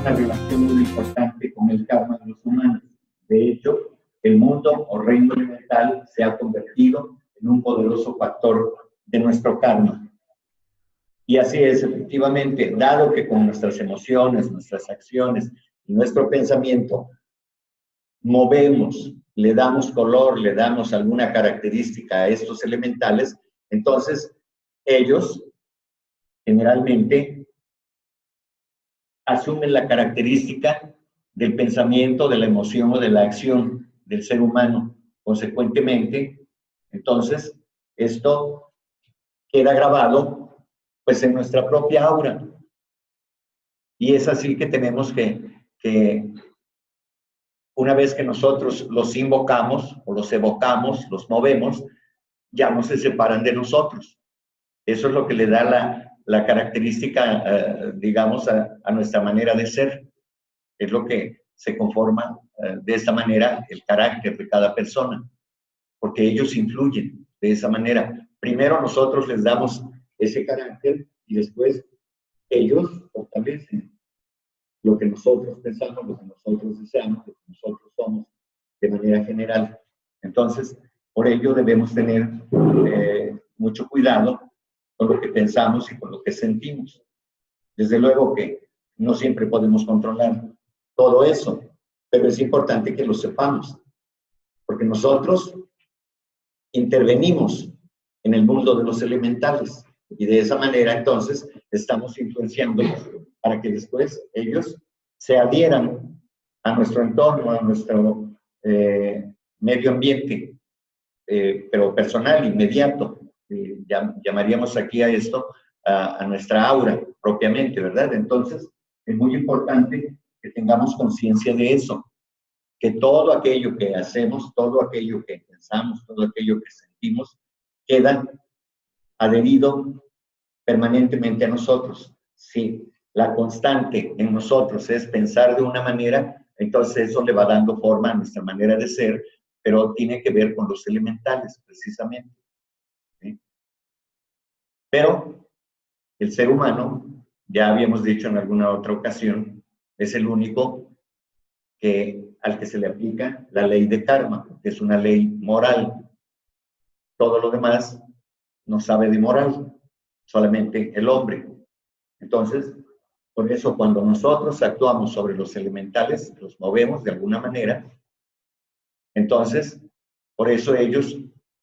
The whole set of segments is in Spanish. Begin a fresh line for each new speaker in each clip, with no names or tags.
una relación muy importante con el karma de los humanos. De hecho, el mundo o reino elemental se ha convertido en un poderoso factor de nuestro karma. Y así es, efectivamente, dado que con nuestras emociones, nuestras acciones y nuestro pensamiento movemos, le damos color, le damos alguna característica a estos elementales, entonces ellos generalmente asumen la característica del pensamiento, de la emoción o de la acción del ser humano. Consecuentemente, entonces, esto queda grabado pues en nuestra propia aura. Y es así que tenemos que una vez que nosotros los invocamos o los evocamos, los movemos, ya no se separan de nosotros. Eso es lo que le da la característica, digamos, a nuestra manera de ser. Es lo que se conforma de esta manera el carácter de cada persona, porque ellos influyen de esa manera. Primero nosotros les damos ese carácter y después ellos fortalecen lo que nosotros pensamos, lo que nosotros deseamos, lo que nosotros somos de manera general. Entonces, por ello debemos tener mucho cuidado con lo que pensamos y con lo que sentimos. Desde luego que no siempre podemos controlar todo eso, pero es importante que lo sepamos, porque nosotros intervenimos en el mundo de los elementales y de esa manera entonces estamos influenciándolos para que después ellos se adhieran a nuestro entorno, a nuestro medio ambiente, pero personal, inmediato. Llamaríamos aquí a esto a nuestra aura propiamente, ¿verdad? Entonces, es muy importante que tengamos conciencia de eso, que todo aquello que hacemos, todo aquello que pensamos, todo aquello que sentimos, queda adherido permanentemente a nosotros. Si la constante en nosotros es pensar de una manera, entonces eso le va dando forma a nuestra manera de ser, pero tiene que ver con los elementales, precisamente. ¿Sí? Pero el ser humano, ya habíamos dicho en alguna otra ocasión, es el único al que se le aplica la ley de karma, que es una ley moral. Todo lo demás no sabe de moral, solamente el hombre. Entonces, por eso cuando nosotros actuamos sobre los elementales, los movemos de alguna manera, entonces, por eso ellos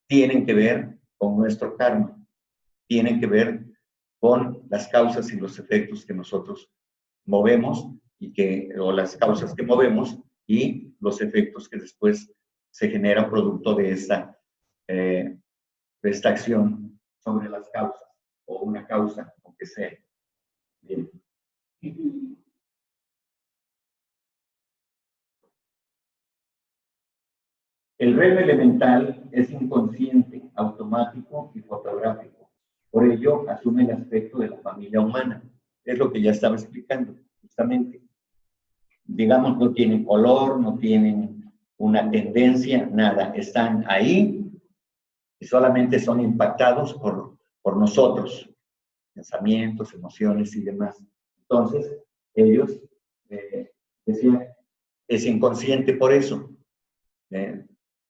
tienen que ver con nuestro karma, tienen que ver con las causas y los efectos que nosotros movemos o las causas que movemos y los efectos que después se generan producto de esta acción sobre las causas, o una causa, aunque sea. Bien. El reino elemental es inconsciente, automático y fotográfico. Por ello, asume el aspecto de la familia humana. Es lo que ya estaba explicando, justamente. Digamos, no tienen color, no tienen una tendencia, nada. Están ahí y solamente son impactados por nosotros, pensamientos, emociones y demás. Entonces, ellos decían, es inconsciente por eso.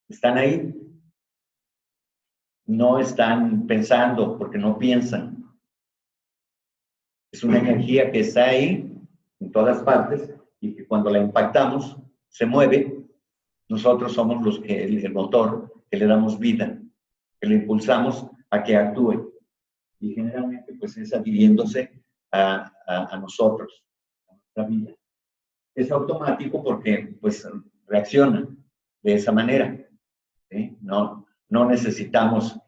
Están ahí, no están pensando porque no piensan. Es una energía que está ahí, en todas partes, y que cuando la impactamos, se mueve. Nosotros somos el motor que le damos vida, que le impulsamos a que actúe. Y generalmente, pues, es adhiriéndose a nosotros, a nuestra vida. Es automático porque, pues, reacciona de esa manera. ¿Sí? No necesitamos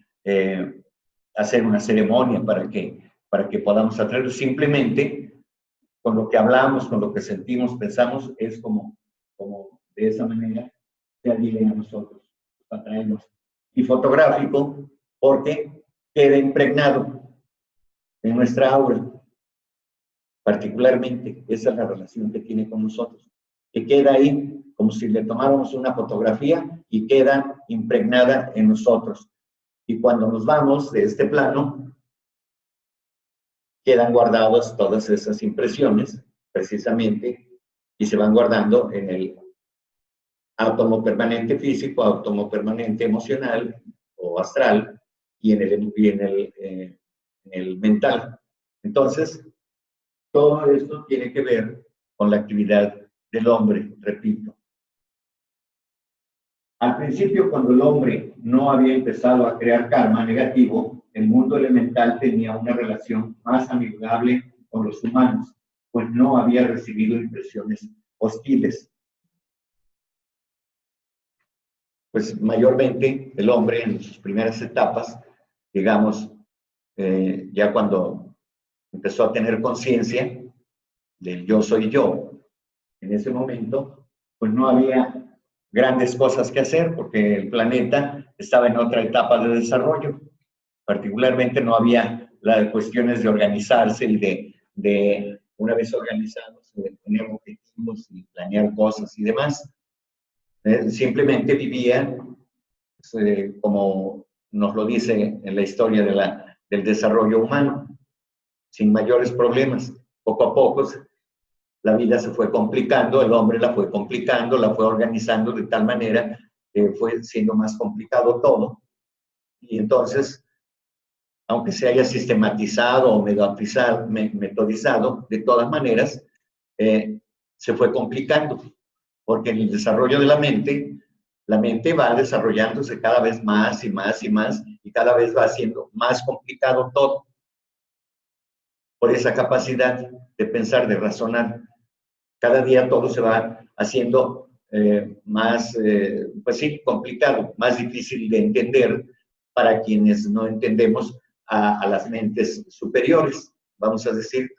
hacer una ceremonia para que podamos atraerlo. Simplemente, con lo que hablamos, con lo que sentimos, pensamos, es como de esa manera se adhieren a nosotros, atraemos. Y fotográfico, porque queda impregnado en nuestra aura. Particularmente, esa es la relación que tiene con nosotros, que queda ahí como si le tomáramos una fotografía y queda impregnada en nosotros. Y cuando nos vamos de este plano, quedan guardadas todas esas impresiones, precisamente y se van guardando en el átomo permanente físico, átomo permanente emocional o astral y en el mental. Entonces, todo esto tiene que ver con la actividad del hombre, repito. Al principio, cuando el hombre no había empezado a crear karma negativo, el mundo elemental tenía una relación más amigable con los humanos, pues no había recibido impresiones hostiles. Pues mayormente el hombre en sus primeras etapas, digamos, ya cuando empezó a tener conciencia del yo soy yo, en ese momento, pues no había grandes cosas que hacer porque el planeta estaba en otra etapa de desarrollo. Particularmente no había las cuestiones de organizarse y de una vez organizados, tener objetivos y planear cosas y demás. Simplemente vivían, como nos lo dice en la historia del desarrollo humano, sin mayores problemas. Poco a poco la vida se fue complicando, el hombre la fue complicando, la fue organizando de tal manera que fue siendo más complicado todo. Y entonces, aunque se haya sistematizado o metodizado, de todas maneras, se fue complicando, porque en el desarrollo de la mente va desarrollándose cada vez más y más y más, y cada vez va haciendo más complicado todo. Por esa capacidad de pensar, de razonar, cada día todo se va haciendo más, pues sí, complicado, más difícil de entender para quienes no entendemos a las mentes superiores, vamos a decir.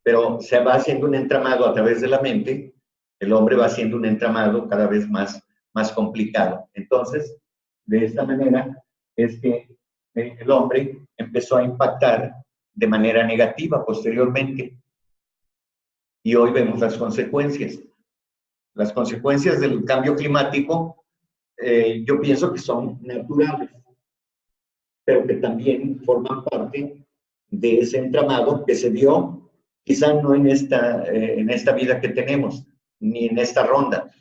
Pero se va haciendo un entramado a través de la mente, el hombre va haciendo un entramado cada vez más complicado. Entonces, de esta manera es que el hombre empezó a impactar de manera negativa posteriormente. Y hoy vemos las consecuencias. Las consecuencias del cambio climático, yo pienso que son naturales, pero que también forman parte de ese entramado que se dio, quizá no en esta vida que tenemos, ni en esta ronda,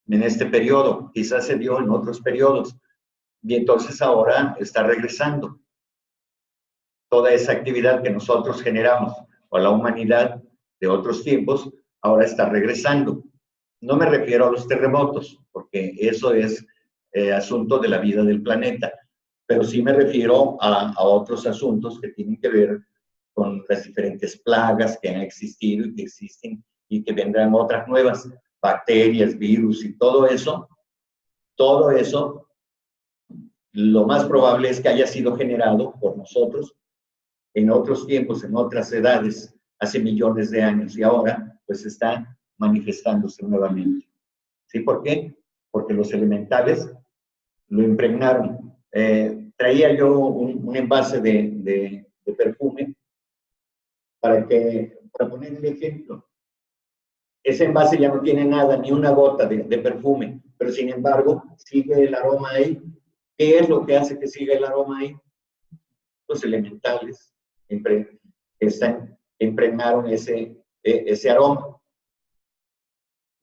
en este periodo, quizás se dio en otros periodos, y entonces ahora está regresando. Toda esa actividad que nosotros generamos, o la humanidad de otros tiempos, ahora está regresando. No me refiero a los terremotos, porque eso es asunto de la vida del planeta, pero sí me refiero a otros asuntos que tienen que ver con las diferentes plagas que han existido y que existen y que vendrán otras nuevas, bacterias, virus y todo eso, lo más probable es que haya sido generado por nosotros en otros tiempos, en otras edades, hace millones de años, y ahora pues está manifestándose nuevamente. ¿Sí? ¿Por qué? Porque los elementales lo impregnaron. Traía yo un envase de perfume para poner el ejemplo. Ese envase ya no tiene nada, ni una gota de perfume, pero sin embargo sigue el aroma ahí. ¿Qué es lo que hace que siga el aroma ahí? Los elementales impregnaron ese aroma.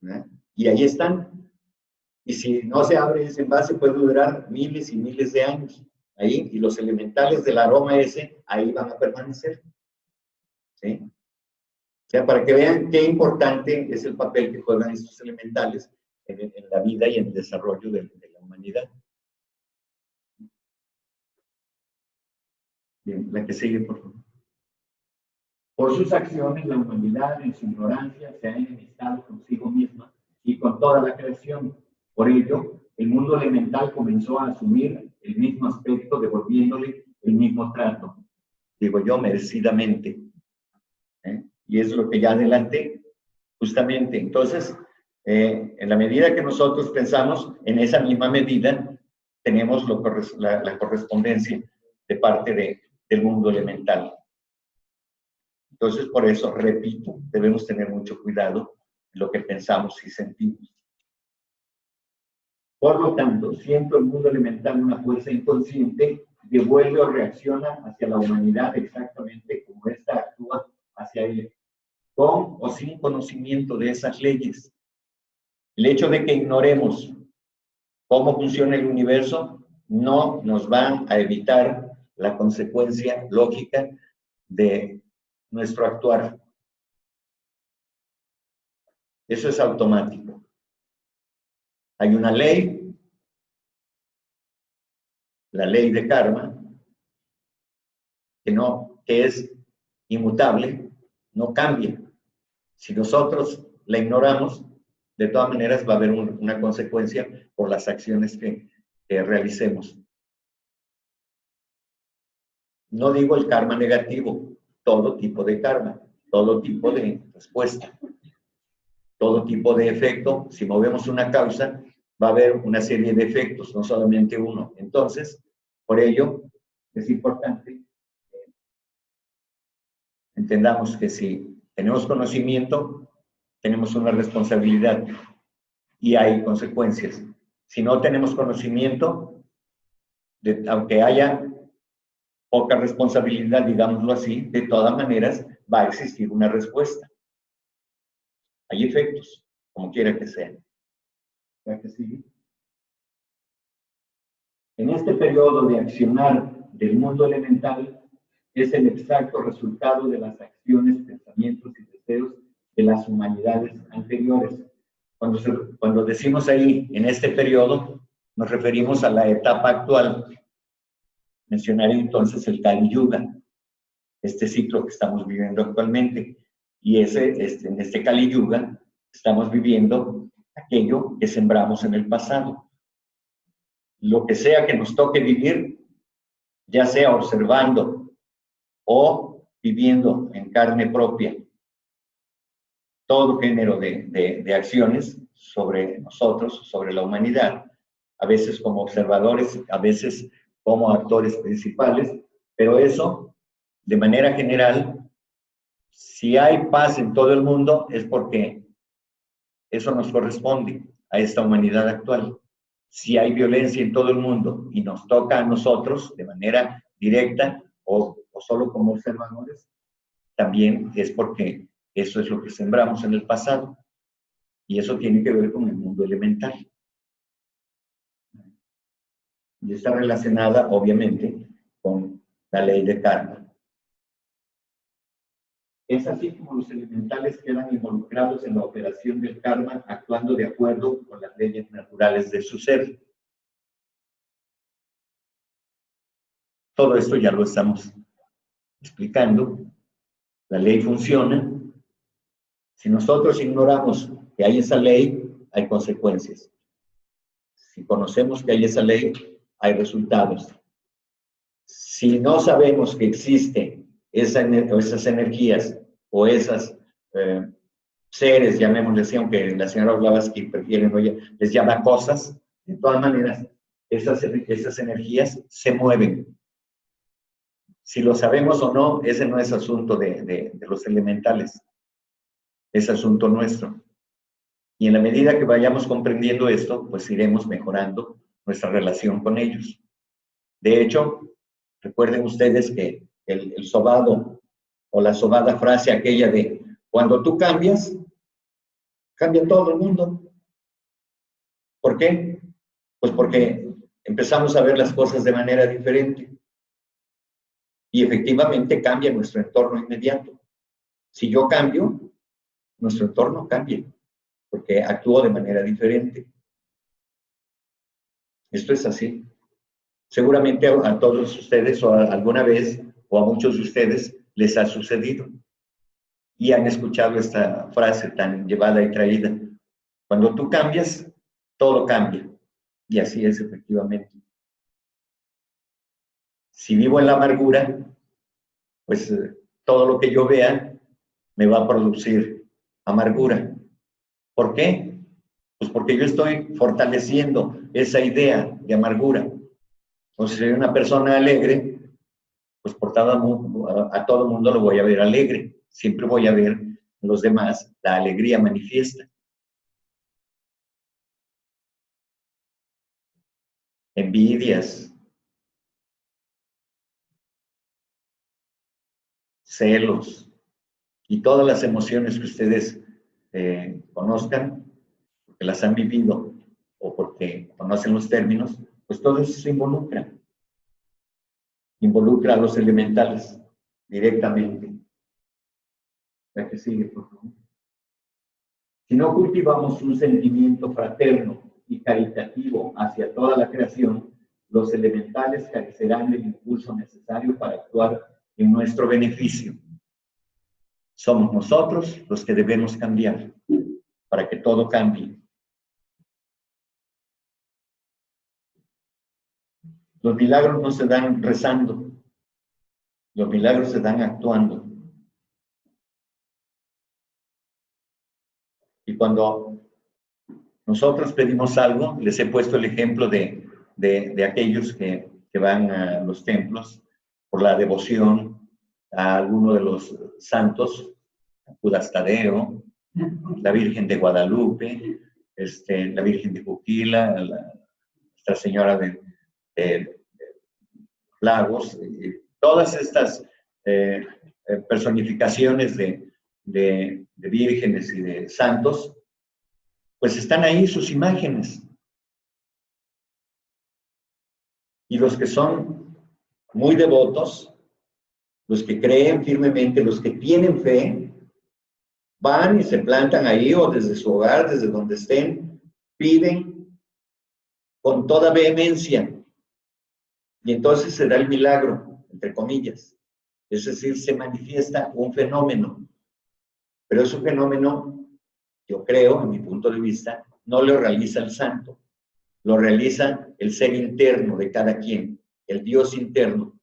¿No? Y ahí están. Y si no se abre ese envase, puede durar miles y miles de años ahí, y los elementales del aroma ese ahí van a permanecer. ¿Sí? O sea, para que vean qué importante es el papel que juegan estos elementales en la vida y en el desarrollo de la humanidad. Bien, la que sigue, por favor. Por sus acciones, la humanidad, en su ignorancia, se ha enemistado consigo misma y con toda la creación. Por ello, el mundo elemental comenzó a asumir el mismo aspecto, devolviéndole el mismo trato. Digo yo, merecidamente. Y es lo que ya adelanté, justamente. Entonces, en la medida que nosotros pensamos, en esa misma medida, tenemos la correspondencia de parte del mundo elemental. Entonces, por eso, repito, debemos tener mucho cuidado en lo que pensamos y sentimos. Por lo tanto, siendo el mundo elemental una fuerza inconsciente, devuelve o reacciona hacia la humanidad exactamente como ésta actúa hacia él. con o sin conocimiento de esas leyes. El hecho de que ignoremos cómo funciona el universo no nos va a evitar la consecuencia lógica de nuestro actuar. Eso es automático. Hay una ley, la ley de karma, que es inmutable, no cambia. Si nosotros la ignoramos, de todas maneras va a haber una consecuencia por las acciones que realicemos. No digo el karma negativo, todo tipo de karma, todo tipo de respuesta, todo tipo de efecto. Si movemos una causa, va a haber una serie de efectos, no solamente uno. Entonces, por ello, es importante que entendamos que si tenemos conocimiento, tenemos una responsabilidad y hay consecuencias. Si no tenemos conocimiento, aunque haya poca responsabilidad, digámoslo así, de todas maneras va a existir una respuesta. Hay efectos, como quiera que sea. ¿Ya que sigue? En este periodo de accionar del mundo elemental es el exacto resultado de las acciones, pensamientos y deseos de las humanidades anteriores. Cuando decimos ahí, en este periodo, nos referimos a la etapa actual. Mencionaré entonces el Kali Yuga, este ciclo que estamos viviendo actualmente. Y en este Kali Yuga estamos viviendo aquello que sembramos en el pasado. Lo que sea que nos toque vivir, ya sea observando o viviendo en carne propia todo género de acciones sobre nosotros, sobre la humanidad, a veces como observadores, a veces como actores principales, pero eso, de manera general, si hay paz en todo el mundo, es porque eso nos corresponde a esta humanidad actual. Si hay violencia en todo el mundo y nos toca a nosotros de manera directa o solo como observadores, también es porque eso es lo que sembramos en el pasado. Y eso tiene que ver con el mundo elemental. Y está relacionada, obviamente, con la ley de karma. Es así como los elementales quedan involucrados en la operación del karma, actuando de acuerdo con las leyes naturales de su ser. Todo esto ya lo estamos explicando. La ley funciona. Si nosotros ignoramos que hay esa ley, hay consecuencias. Si conocemos que hay esa ley, hay resultados. Si no sabemos que existe esas energías o esas seres, llamémosle así, aunque la señora Blavatsky prefiere, ¿no? Les llama cosas, de todas maneras, esas energías se mueven. Si lo sabemos o no, ese no es asunto de los elementales, es asunto nuestro. Y en la medida que vayamos comprendiendo esto, pues iremos mejorando nuestra relación con ellos. De hecho, recuerden ustedes que el sobado o la sobada frase aquella de cuando tú cambias, cambia todo el mundo. ¿Por qué? Pues porque empezamos a ver las cosas de manera diferente. Y efectivamente cambia nuestro entorno inmediato. Si yo cambio, nuestro entorno cambia, porque actúo de manera diferente. Esto es así. Seguramente a todos ustedes o alguna vez o a muchos de ustedes les ha sucedido y han escuchado esta frase tan llevada y traída. Cuando tú cambias, todo cambia. Y así es efectivamente. Si vivo en la amargura, pues todo lo que yo vea me va a producir amargura. ¿Por qué? Pues porque yo estoy fortaleciendo esa idea de amargura. Entonces, si soy una persona alegre, pues a todo mundo lo voy a ver alegre. Siempre voy a ver en los demás la alegría manifiesta. Envidias, celos, Y todas las emociones que ustedes conozcan, porque las han vivido o porque conocen los términos, pues todo eso se involucra. Involucra a los elementales directamente. La que sigue, por favor. Si no cultivamos un sentimiento fraterno y caritativo hacia toda la creación, los elementales carecerán del impulso necesario para actuar en nuestro beneficio. Somos nosotros los que debemos cambiar para que todo cambie. Los milagros no se dan rezando, los milagros se dan actuando. Y cuando nosotros pedimos algo, les he puesto el ejemplo de aquellos que van a los templos por la devoción a alguno de los santos, Judas Tadeo, la Virgen de Guadalupe, la Virgen de Juquila, Nuestra Señora de Lagos, todas estas personificaciones de vírgenes y de santos, pues están ahí sus imágenes. Y los que son muy devotos, los que creen firmemente, los que tienen fe, van y se plantan ahí o desde su hogar, desde donde estén, piden con toda vehemencia. Y entonces se da el milagro, entre comillas. Es decir, se manifiesta un fenómeno. Pero ese fenómeno, yo creo, en mi punto de vista, no lo realiza el santo. Lo realiza el ser interno de cada quien, el Dios interno.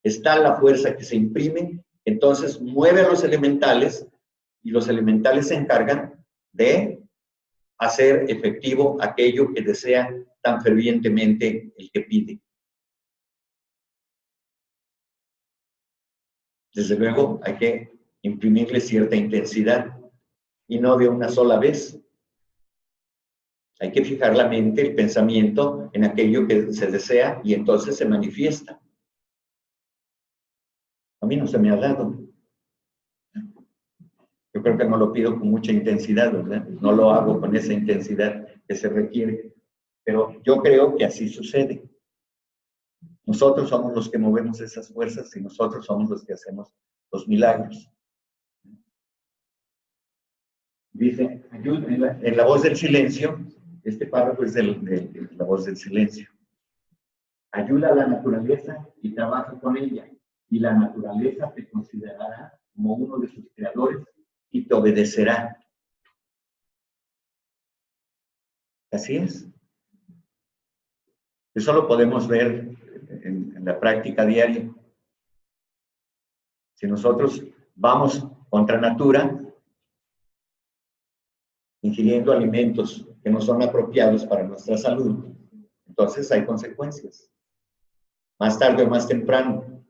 Está la fuerza que se imprime, entonces mueve a los elementales y los elementales se encargan de hacer efectivo aquello que desea tan fervientemente el que pide. Desde luego hay que imprimirle cierta intensidad y no de una sola vez. Hay que fijar la mente, el pensamiento en aquello que se desea y entonces se manifiesta. A mí no se me ha dado. Yo creo que no lo pido con mucha intensidad, ¿verdad? No lo hago con esa intensidad que se requiere. Pero yo creo que así sucede. Nosotros somos los que movemos esas fuerzas y nosotros somos los que hacemos los milagros. Dice, en la voz del silencio, este párrafo es de la voz del silencio. Ayuda a la naturaleza y trabaja con ella, y la naturaleza te considerará como uno de sus creadores y te obedecerá. Así es. Eso lo podemos ver en la práctica diaria. Si nosotros vamos contra natura, ingiriendo alimentos que no son apropiados para nuestra salud, entonces hay consecuencias. Más tarde o más temprano.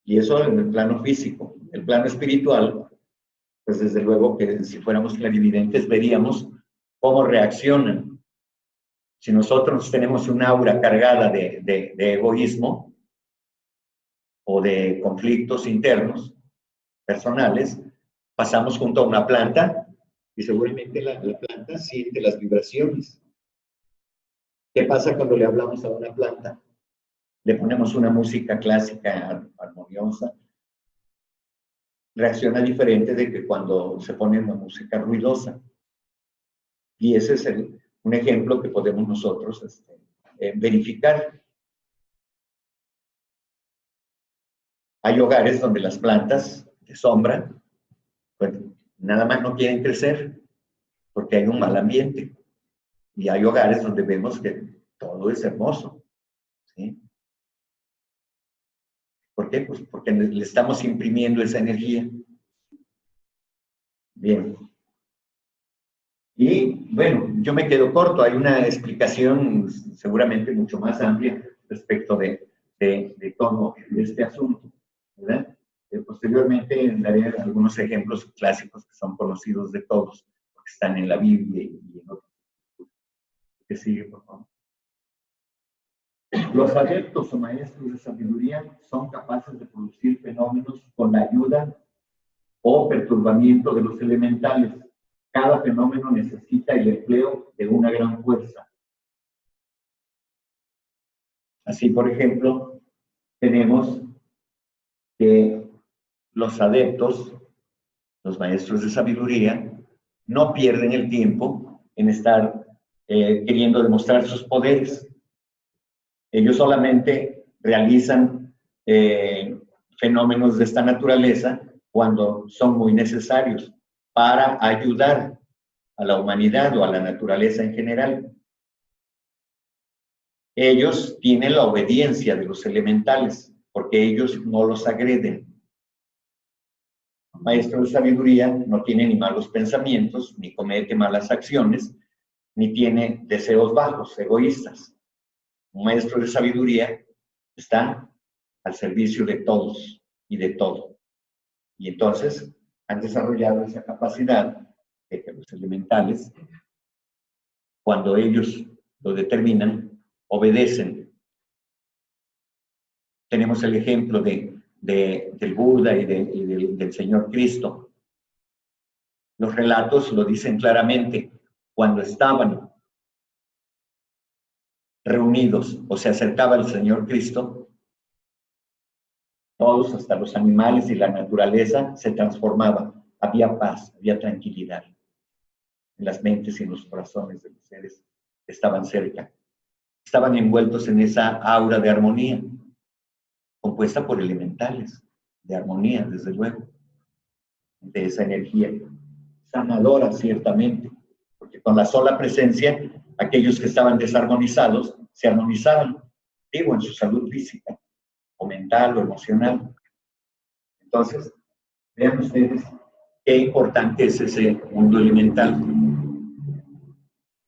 Y eso en el plano físico. El plano espiritual, pues desde luego que si fuéramos clarividentes veríamos cómo reaccionan. Si nosotros tenemos un aura cargada de egoísmo o de conflictos internos, personales, pasamos junto a una planta y seguramente la planta siente las vibraciones. ¿Qué pasa cuando le hablamos a una planta? Le ponemos una música clásica armoniosa. Reacciona diferente de que cuando se pone una música ruidosa. Y ese es un ejemplo que podemos nosotros verificar. Hay hogares donde las plantas de sombra, pues nada más no quieren crecer porque hay un mal ambiente. Y hay hogares donde vemos que todo es hermoso. ¿Sí? ¿Por qué? Pues porque le estamos imprimiendo esa energía. Bien. Y bueno, yo me quedo corto. Hay una explicación seguramente mucho más amplia respecto de todo este asunto, ¿verdad? Posteriormente daré algunos ejemplos clásicos que son conocidos de todos, porque están en la Biblia y en otros. ¿Qué sigue, por favor? Los adeptos o maestros de sabiduría son capaces de producir fenómenos con la ayuda o perturbamiento de los elementales. Cada fenómeno necesita el empleo de una gran fuerza. Así, por ejemplo, tenemos que los adeptos, los maestros de sabiduría, no pierden el tiempo en estar queriendo demostrar sus poderes. Ellos solamente realizan fenómenos de esta naturaleza cuando son muy necesarios para ayudar a la humanidad o a la naturaleza en general. Ellos tienen la obediencia de los elementales, porque ellos no los agreden. Un maestro de sabiduría no tiene ni malos pensamientos, ni comete malas acciones, ni tiene deseos bajos, egoístas. Un maestro de sabiduría está al servicio de todos y de todo. Y entonces han desarrollado esa capacidad de que los elementales, cuando ellos lo determinan, obedecen. Tenemos el ejemplo del Buda y del Señor Cristo. Los relatos lo dicen claramente. Cuando estaban reunidos o se acercaba el Señor Cristo, todos, hasta los animales y la naturaleza, se transformaban. Había paz, había tranquilidad en las mentes y en los corazones de los seres que estaban cerca. Estaban envueltos en esa aura de armonía, compuesta por elementales, de armonía, desde luego, de esa energía sanadora, ciertamente, porque con la sola presencia, aquellos que estaban desarmonizados se armonizaban, digo, en su salud física, o mental, o emocional. Entonces, vean ustedes qué importante es ese mundo elemental.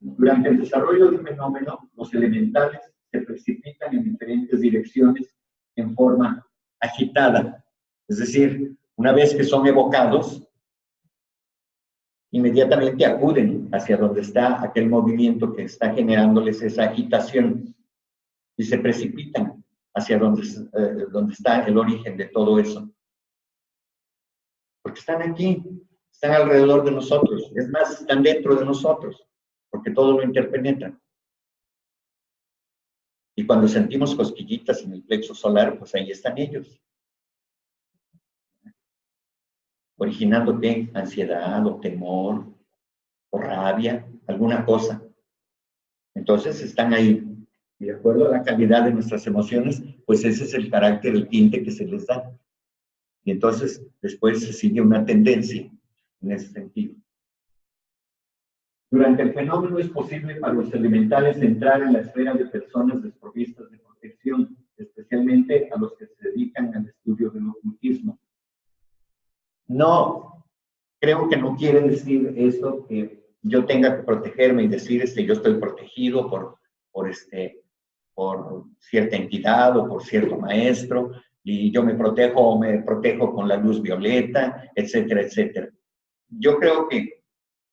Durante el desarrollo de un fenómeno, los elementales se precipitan en diferentes direcciones en forma agitada. Es decir, una vez que son evocados, inmediatamente acuden hacia donde está aquel movimiento que está generándoles esa agitación y se precipitan hacia donde está el origen de todo eso. Porque están aquí, están alrededor de nosotros, es más, están dentro de nosotros, porque todo lo interpenetra. Y cuando sentimos cosquillitas en el plexo solar, pues ahí están ellos. Originando ¿qué? Ansiedad o temor o rabia, alguna cosa. Entonces están ahí. Y de acuerdo a la calidad de nuestras emociones, pues ese es el carácter, el tinte que se les da. Y entonces después se sigue una tendencia en ese sentido. Durante el fenómeno es posible para los elementales entrar en la esfera de personas desprovistas de protección, especialmente a los que se dedican al estudio del ocultismo. No, creo que no quiere decir esto que yo tenga que protegerme y decir yo estoy protegido por cierta entidad o por cierto maestro, y yo me protejo con la luz violeta, etcétera, etcétera. Yo creo que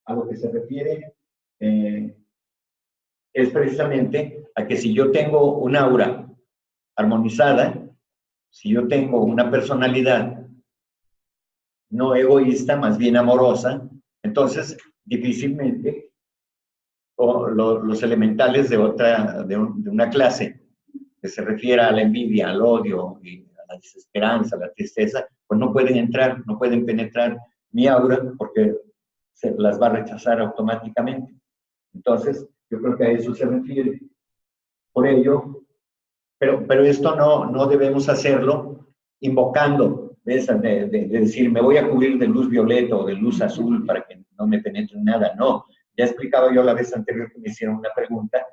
a lo que se refiere es precisamente a que si yo tengo un aura armonizada, si yo tengo una personalidad no egoísta, más bien amorosa, entonces difícilmente los elementales de una clase que se refiera a la envidia, al odio, y a la desesperanza, a la tristeza, pues no pueden entrar, no pueden penetrar mi aura porque se las va a rechazar automáticamente. Entonces, yo creo que a eso se refiere. Por ello, pero esto no debemos hacerlo invocando, ¿ves? De decir, me voy a cubrir de luz violeta o de luz azul para que no me penetre nada. No, ya explicaba yo la vez anterior que me hicieron una pregunta,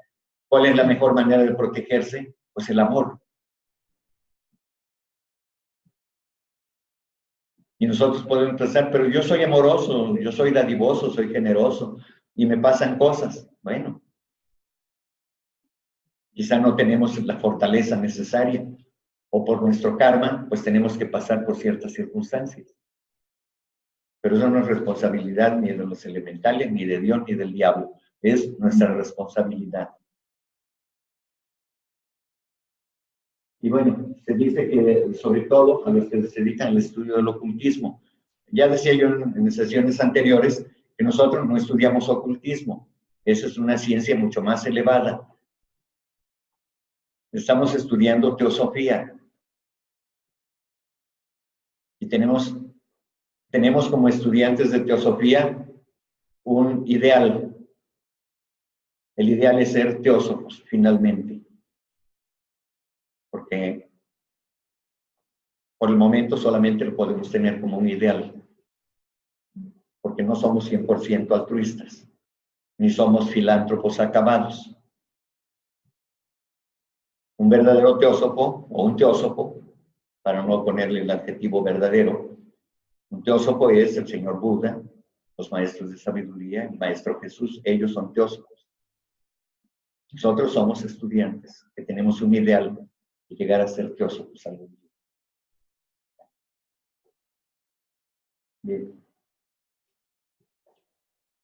¿cuál es la mejor manera de protegerse? Pues el amor. Y nosotros podemos pensar, pero yo soy amoroso, yo soy dadivoso, soy generoso, y me pasan cosas. Bueno, quizá no tenemos la fortaleza necesaria, o por nuestro karma, pues tenemos que pasar por ciertas circunstancias. Pero eso no es responsabilidad ni de los elementales, ni de Dios, ni del diablo. Es nuestra responsabilidad. Y bueno, se dice que sobre todo a los que se dedican al estudio del ocultismo, Ya decía yo en sesiones anteriores que nosotros no estudiamos ocultismo. Eso es una ciencia mucho más elevada. Estamos estudiando teosofía. Y tenemos como estudiantes de teosofía un ideal. El ideal es ser teósofos, finalmente. Porque por el momento solamente lo podemos tener como un ideal. Porque no somos 100% altruistas, ni somos filántropos acabados. Un verdadero teósofo o un teósofo, para no ponerle el adjetivo verdadero, un teósofo es el señor Buda, los maestros de sabiduría, el maestro Jesús, ellos son teósofos. Nosotros somos estudiantes que tenemos un ideal de llegar a ser teósofos algún día. Bien.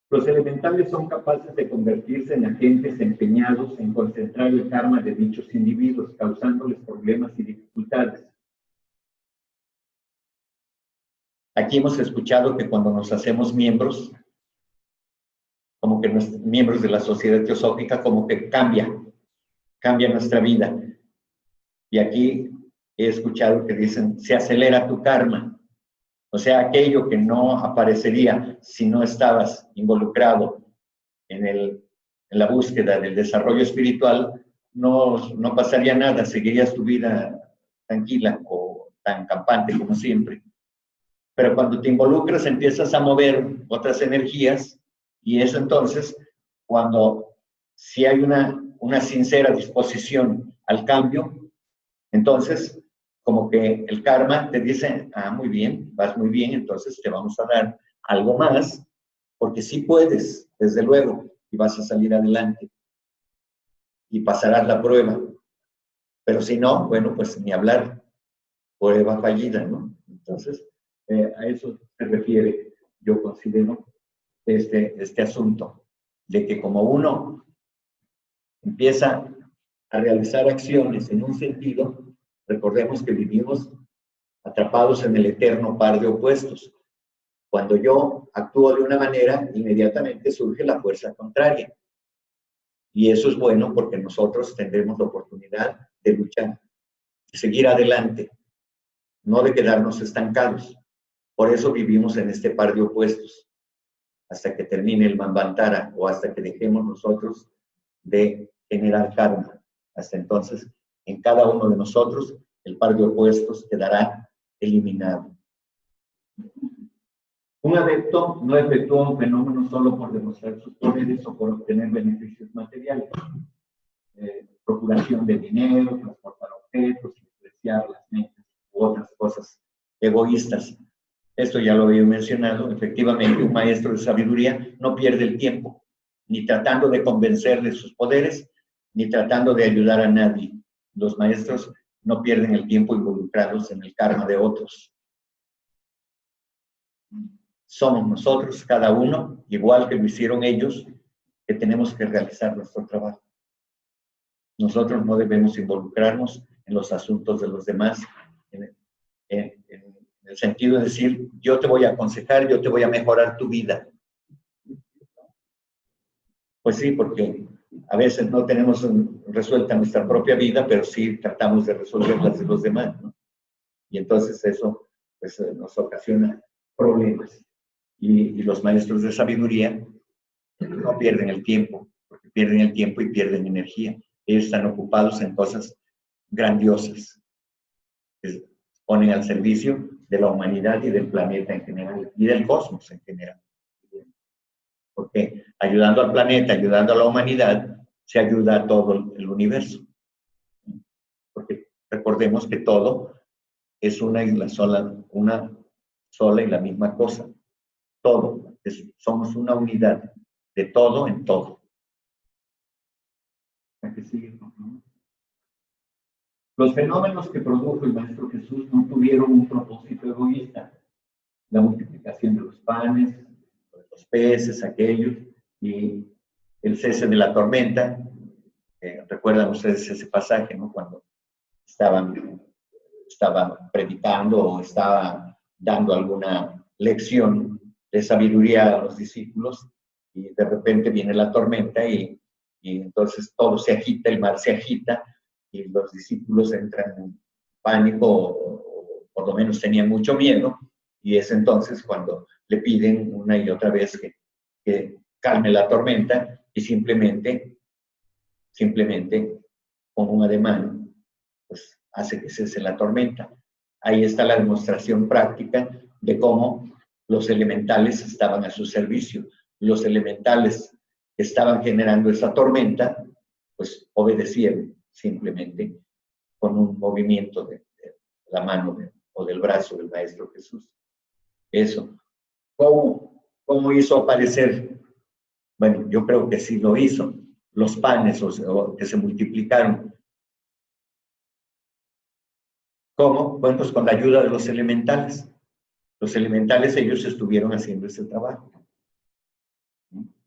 Los elementales son capaces de convertirse en agentes empeñados en concentrar el karma de dichos individuos, causándoles problemas y dificultades. Aquí hemos escuchado que cuando nos hacemos miembros, como que miembros de la sociedad teosófica, como que cambia nuestra vida. Y aquí he escuchado que dicen, se acelera tu karma. O sea, aquello que no aparecería si no estabas involucrado en la búsqueda del desarrollo espiritual, no pasaría nada, seguirías tu vida tranquila o tan campante como siempre. Pero cuando te involucras empiezas a mover otras energías y es entonces cuando si hay una sincera disposición al cambio, entonces como que el karma te dice, muy bien, vas muy bien, entonces te vamos a dar algo más, porque sí puedes, desde luego, y vas a salir adelante y pasarás la prueba. Pero si no, bueno, pues ni hablar, prueba fallida, ¿no? Entonces, a eso se refiere, yo considero, este asunto, de que como uno empieza a realizar acciones en un sentido, recordemos que vivimos atrapados en el eterno par de opuestos. Cuando yo actúo de una manera, inmediatamente surge la fuerza contraria. Y eso es bueno porque nosotros tendremos la oportunidad de luchar, de seguir adelante, no de quedarnos estancados. Por eso vivimos en este par de opuestos, hasta que termine el Manvantara o hasta que dejemos nosotros de generar karma. Hasta entonces, en cada uno de nosotros, el par de opuestos quedará eliminado. Un adepto no efectúa un fenómeno solo por demostrar sus poderes o por obtener beneficios materiales. Procuración de dinero, transportar objetos, influenciar las mentes u otras cosas egoístas. Esto ya lo había mencionado. Efectivamente, un maestro de sabiduría no pierde el tiempo, ni tratando de convencer de sus poderes, ni tratando de ayudar a nadie. Los maestros no pierden el tiempo involucrados en el karma de otros. Somos nosotros, cada uno, igual que lo hicieron ellos, que tenemos que realizar nuestro trabajo. Nosotros no debemos involucrarnos en los asuntos de los demás, en el sentido de decir, yo te voy a aconsejar, yo te voy a mejorar tu vida. Pues sí, porque a veces no tenemos resuelta nuestra propia vida, pero sí tratamos de resolver las de los demás, ¿no? Y entonces eso pues, nos ocasiona problemas. Y los maestros de sabiduría no pierden el tiempo, porque pierden el tiempo y pierden energía. Ellos están ocupados en cosas grandiosas, que se ponen al servicio de la humanidad y del planeta en general, y del cosmos en general. Porque ayudando al planeta, ayudando a la humanidad, se ayuda a todo el universo. Porque recordemos que todo es una sola y la misma cosa. Todo, somos una unidad de todo en todo. Los fenómenos que produjo el Maestro Jesús no tuvieron un propósito egoísta. La multiplicación de los panes, de los peces, aquellos, y el cese de la tormenta. Recuerdan ustedes ese pasaje, ¿no? Cuando estaban predicando o estaba dando alguna lección de sabiduría a los discípulos, y de repente viene la tormenta y entonces todo se agita, el mar se agita, y los discípulos entran en pánico, o por lo menos tenían mucho miedo, y es entonces cuando le piden una y otra vez que calme la tormenta, y simplemente con un ademán, pues hace que cese la tormenta. Ahí está la demostración práctica de cómo los elementales estaban a su servicio. Los elementales que estaban generando esa tormenta, pues obedecieron simplemente con un movimiento de la mano o del brazo del Maestro Jesús. Eso. ¿Cómo hizo aparecer? Bueno, yo creo que sí lo hizo. Los panes que se multiplicaron. ¿Cómo? Bueno, pues con la ayuda de los elementales. Los elementales, ellos estuvieron haciendo ese trabajo.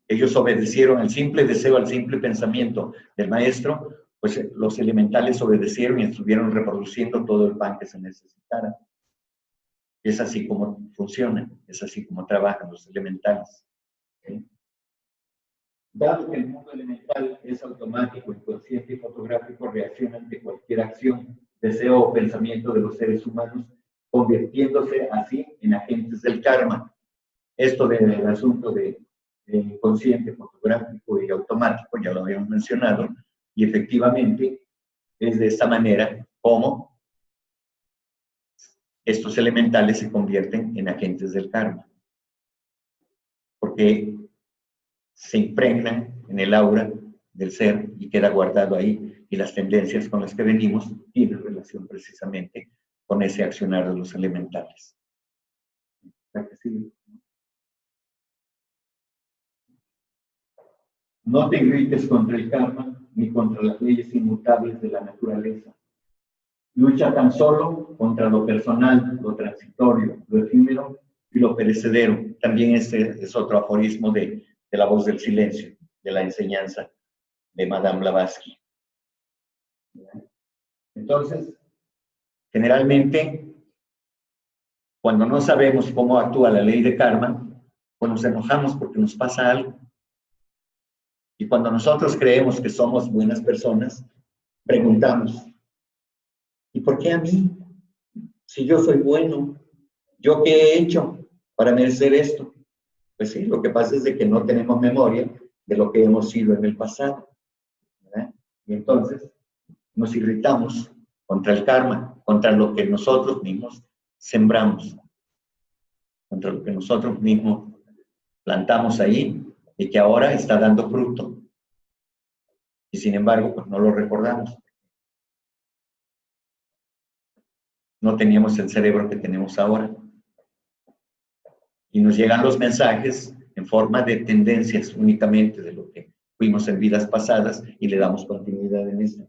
Ellos obedecieron al simple deseo, al simple pensamiento del maestro, pues los elementales obedecieron y estuvieron reproduciendo todo el pan que se necesitara. Es así como funciona, es así como trabajan los elementales. ¿Sí? Dado que el mundo elemental es automático, inconsciente y fotográfico, reacciona ante cualquier acción, deseo o pensamiento de los seres humanos, convirtiéndose así en agentes del karma. Esto del asunto de inconsciente, fotográfico y automático, ya lo habíamos mencionado, y efectivamente es de esta manera como estos elementales se convierten en agentes del karma, porque se impregnan en el aura del ser y queda guardado ahí, y las tendencias con las que venimos tienen relación precisamente con ese accionar de los elementales. No te irrites contra el karma ni contra las leyes inmutables de la naturaleza. Lucha tan solo contra lo personal, lo transitorio, lo efímero y lo perecedero. También este es otro aforismo de la voz del silencio, de la enseñanza de Madame Blavatsky. Entonces, generalmente, cuando no sabemos cómo actúa la ley de karma, pues nos enojamos porque nos pasa algo. Y cuando nosotros creemos que somos buenas personas, preguntamos, ¿y por qué a mí? Si yo soy bueno, ¿yo qué he hecho para merecer esto? Pues sí, lo que pasa es de que no tenemos memoria de lo que hemos sido en el pasado, ¿verdad? Y entonces nos irritamos contra el karma, contra lo que nosotros mismos sembramos, contra lo que nosotros mismos plantamos ahí y que ahora está dando fruto. Y sin embargo, pues no lo recordamos. No teníamos el cerebro que tenemos ahora. Y nos llegan los mensajes en forma de tendencias únicamente de lo que fuimos en vidas pasadas y le damos continuidad en esto.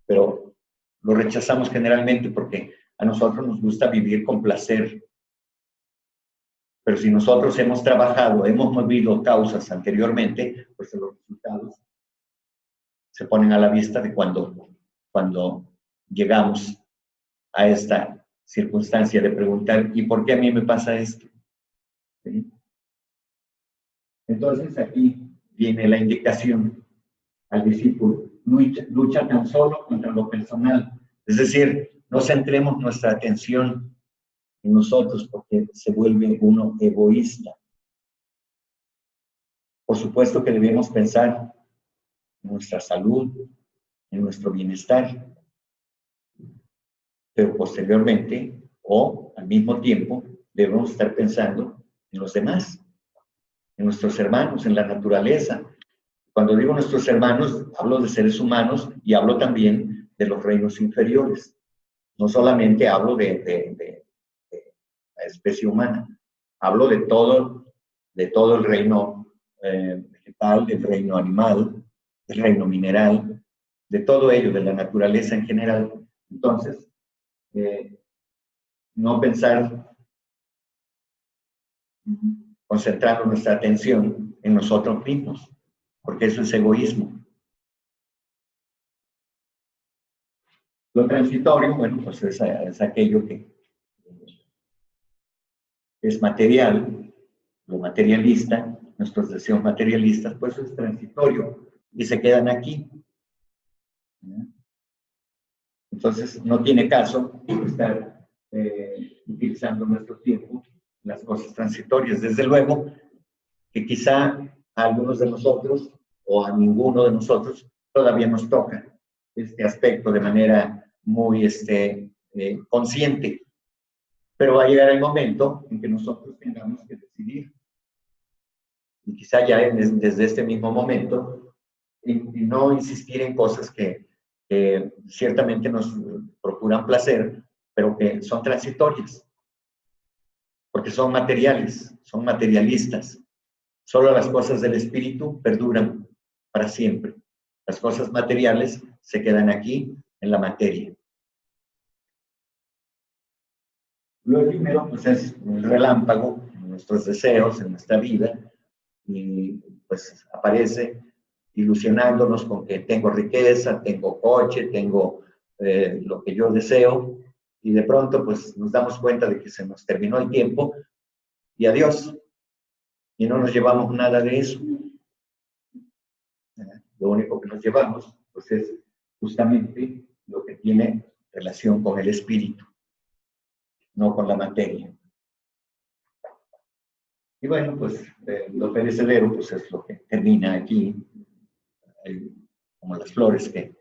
Pero lo rechazamos generalmente porque a nosotros nos gusta vivir con placer. Pero si nosotros hemos trabajado, hemos movido causas anteriormente, pues los resultados se ponen a la vista de cuando llegamos a esta circunstancia de preguntar, ¿y por qué a mí me pasa esto? ¿Sí? Entonces aquí viene la indicación al discípulo, lucha tan solo contra lo personal. Es decir, no centremos nuestra atención en nosotros porque se vuelve uno egoísta. Por supuesto que debemos pensar en nuestra salud, en nuestro bienestar, pero posteriormente o al mismo tiempo debemos estar pensando en los demás, en nuestros hermanos, en la naturaleza. Cuando digo nuestros hermanos, hablo de seres humanos y hablo también de los reinos inferiores. No solamente hablo de la especie humana, hablo de todo el reino vegetal, del reino animal, del reino mineral, de todo ello, de la naturaleza en general. Entonces, no pensar, concentrando nuestra atención en nosotros mismos, porque eso es egoísmo. Lo transitorio, bueno, pues es aquello que es material, lo materialista, nuestros deseos materialistas, pues es transitorio y se quedan aquí. Entonces, no tiene caso estar utilizando nuestro tiempo en las cosas transitorias. Desde luego que quizá a algunos de nosotros o a ninguno de nosotros todavía nos toca este aspecto de manera muy consciente. Pero va a llegar el momento en que nosotros tengamos que decidir. Y quizá ya desde este mismo momento, y no insistir en cosas que ciertamente nos procuran placer, pero que son transitorias. Porque son materiales, son materialistas. Solo las cosas del espíritu perduran para siempre. Las cosas materiales se quedan aquí en la materia. Lo efímero, pues, es un relámpago en nuestros deseos, en nuestra vida, y pues aparece ilusionándonos con que tengo riqueza, tengo coche, tengo lo que yo deseo, y de pronto pues nos damos cuenta de que se nos terminó el tiempo y adiós, y no nos llevamos nada de eso. Lo único que nos llevamos pues es justamente lo que tiene relación con el espíritu, no con la materia. Y bueno, pues lo perecedero pues es lo que termina aquí, como las flores que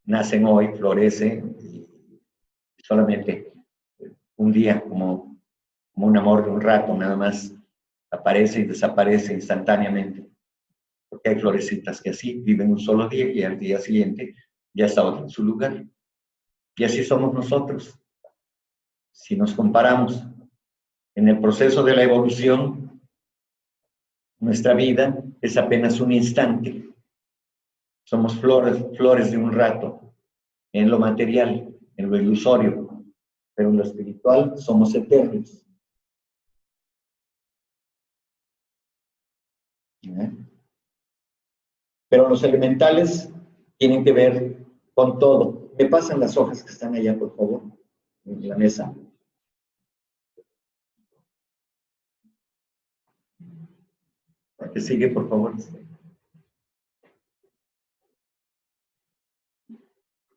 nacen hoy, florecen, y solamente un día, como un amor de un rato, nada más aparece y desaparece instantáneamente. Porque hay florecitas que así viven un solo día y al día siguiente ya está otra en su lugar. Y así somos nosotros. Si nos comparamos en el proceso de la evolución, nuestra vida es apenas un instante. Somos flores de un rato, en lo material, en lo ilusorio, pero en lo espiritual somos eternos. Pero los elementales tienen que ver con todo. ¿Me pasan las hojas que están allá, por favor, en la mesa? ¿La que sigue, por favor?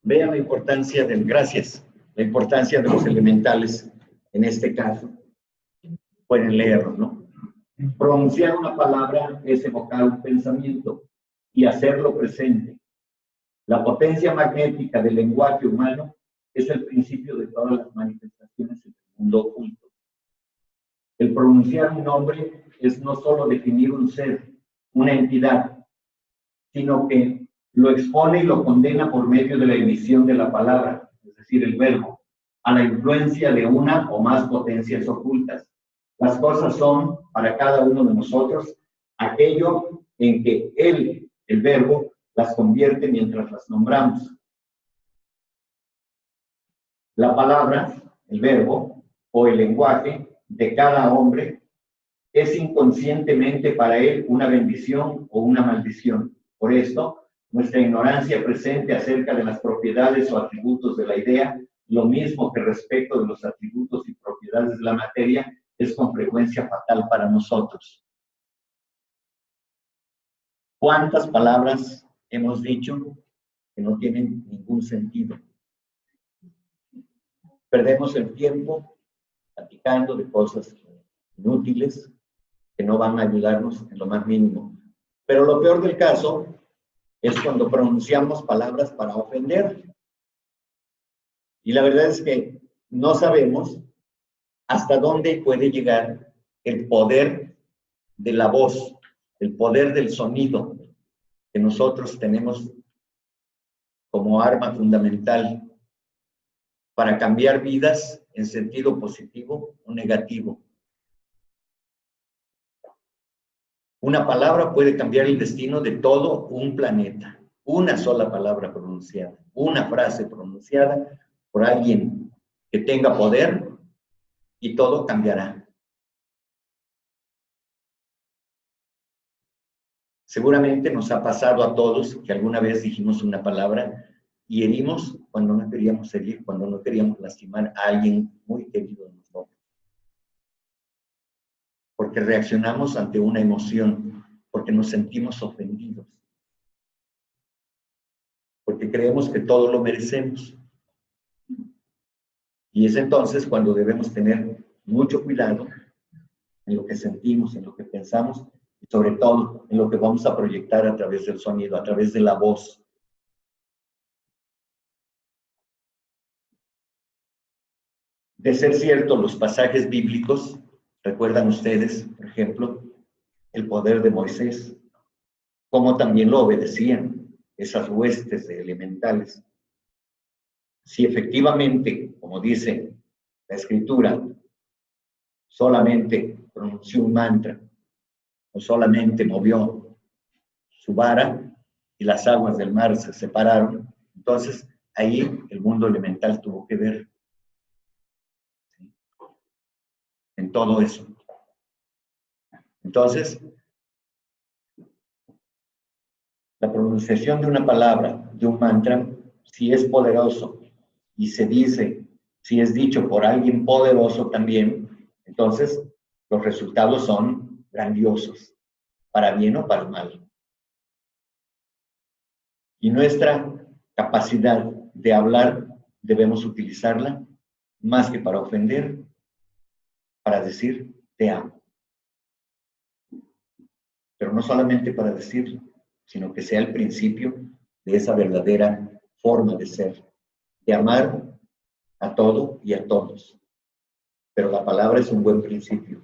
Vean la importancia gracias, la importancia de los elementales en este caso. Pueden leerlo, ¿no? Pronunciar una palabra es evocar un pensamiento y hacerlo presente. La potencia magnética del lenguaje humano es el principio de todas las manifestaciones en el mundo oculto. El pronunciar un nombre es no solo definir un ser, una entidad, sino que lo expone y lo condena por medio de la emisión de la palabra, es decir, el verbo, a la influencia de una o más potencias ocultas. Las cosas son, para cada uno de nosotros, aquello en que él, el verbo, las convierte mientras las nombramos. La palabra, el verbo o el lenguaje de cada hombre es inconscientemente para él una bendición o una maldición. Por esto, nuestra ignorancia presente acerca de las propiedades o atributos de la idea, lo mismo que respecto de los atributos y propiedades de la materia, es con frecuencia fatal para nosotros. ¿Cuántas palabras hemos dicho que no tienen ningún sentido? Perdemos el tiempo platicando de cosas inútiles que no van a ayudarnos en lo más mínimo. Pero lo peor del caso es cuando pronunciamos palabras para ofender. Y la verdad es que no sabemos hasta dónde puede llegar el poder de la voz, el poder del sonido que nosotros tenemos como arma fundamental para cambiar vidas en sentido positivo o negativo. Una palabra puede cambiar el destino de todo un planeta. Una sola palabra pronunciada, una frase pronunciada por alguien que tenga poder y todo cambiará. Seguramente nos ha pasado a todos que alguna vez dijimos una palabra y herimos cuando no queríamos herir, cuando no queríamos lastimar a alguien muy querido de nosotros. porque reaccionamos ante una emoción, porque nos sentimos ofendidos, porque creemos que todo lo merecemos. Y es entonces cuando debemos tener mucho cuidado en lo que sentimos, en lo que pensamos, y sobre todo en lo que vamos a proyectar a través del sonido, a través de la voz. De ser cierto, los pasajes bíblicos, recuerdan ustedes, por ejemplo, el poder de Moisés, cómo también lo obedecían esas huestes de elementales. Si efectivamente, como dice la Escritura, solamente pronunció un mantra o solamente movió su vara y las aguas del mar se separaron, entonces ahí el mundo elemental tuvo que ver en todo eso. Entonces, la pronunciación de una palabra, de un mantra, si es poderoso y se dice, si es dicho por alguien poderoso también, entonces los resultados son grandiosos, para bien o para mal. Y nuestra capacidad de hablar debemos utilizarla más que para ofender, para decir te amo. Pero no solamente para decirlo, sino que sea el principio de esa verdadera forma de ser, de amar a todo y a todos. Pero la palabra es un buen principio.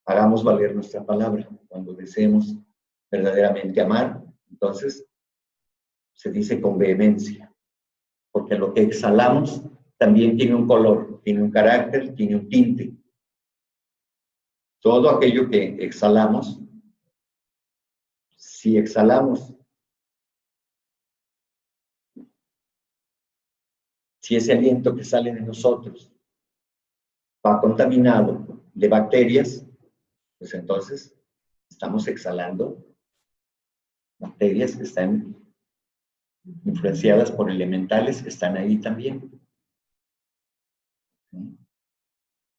Hagamos valer nuestra palabra. Cuando deseemos verdaderamente amar, entonces se dice con vehemencia, porque lo que exhalamos también tiene un color, tiene un carácter, tiene un tinte. Todo aquello que exhalamos, si exhalamos, si ese aliento que sale de nosotros va contaminado de bacterias, pues entonces estamos exhalando bacterias que están influenciadas por elementales que están ahí también.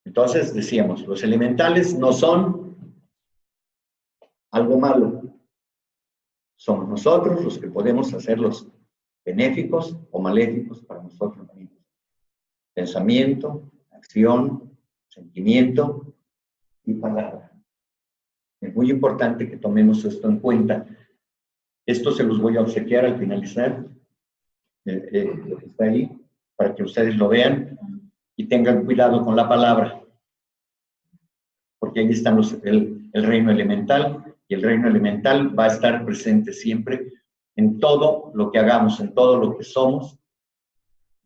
Entonces decíamos, los elementales no son algo malo. Somos nosotros los que podemos hacerlos benéficos o maléficos para nosotros mismos. Pensamiento, acción, sentimiento y palabra. Es muy importante que tomemos esto en cuenta. Esto se los voy a obsequiar al finalizar, lo que está ahí, para que ustedes lo vean y tengan cuidado con la palabra, porque ahí está el reino elemental, y el reino elemental va a estar presente siempre en todo lo que hagamos, en todo lo que somos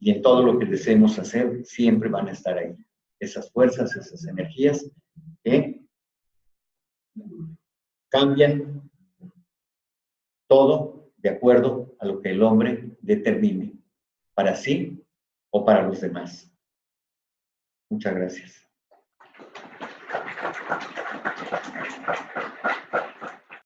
y en todo lo que deseemos hacer, siempre van a estar ahí. Esas fuerzas, esas energías que cambian todo de acuerdo a lo que el hombre determine, para sí o para los demás. Muchas gracias.